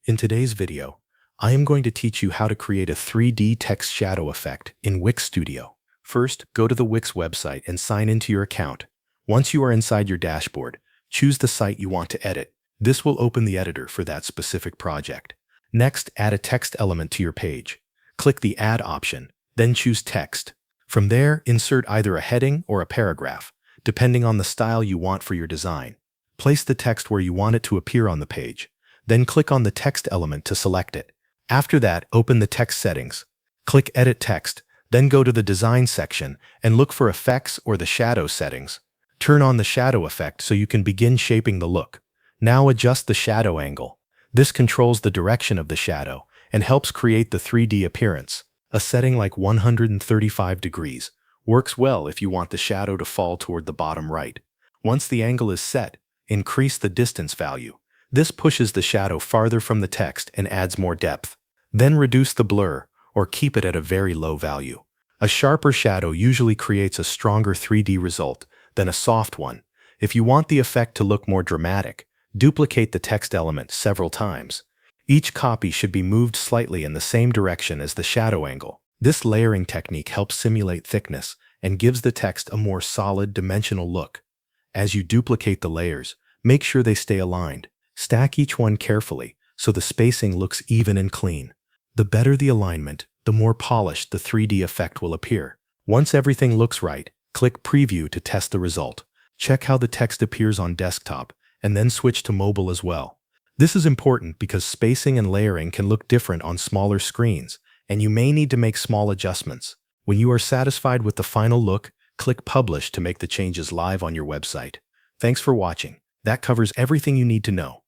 In today's video, I am going to teach you how to create a 3D text shadow effect in Wix Studio. First, go to the Wix website and sign into your account. Once you are inside your dashboard, choose the site you want to edit. This will open the editor for that specific project. Next, add a text element to your page. Click the Add option, then choose Text. From there, insert either a heading or a paragraph, depending on the style you want for your design. Place the text where you want it to appear on the page. Then click on the text element to select it. After that, open the text settings. Click Edit Text, then go to the Design section and look for Effects or the Shadow settings. Turn on the shadow effect so you can begin shaping the look. Now adjust the shadow angle. This controls the direction of the shadow and helps create the 3D appearance. A setting like 135 degrees works well if you want the shadow to fall toward the bottom right. Once the angle is set, increase the distance value. This pushes the shadow farther from the text and adds more depth. Then reduce the blur, or keep it at a very low value. A sharper shadow usually creates a stronger 3D result than a soft one. If you want the effect to look more dramatic, duplicate the text element several times. Each copy should be moved slightly in the same direction as the shadow angle. This layering technique helps simulate thickness and gives the text a more solid, dimensional look. As you duplicate the layers, make sure they stay aligned. Stack each one carefully so the spacing looks even and clean. The better the alignment, the more polished the 3D effect will appear. Once everything looks right, click Preview to test the result. Check how the text appears on desktop, and then switch to mobile as well. This is important because spacing and layering can look different on smaller screens, and you may need to make small adjustments. When you are satisfied with the final look, click Publish to make the changes live on your website. Thanks for watching. That covers everything you need to know.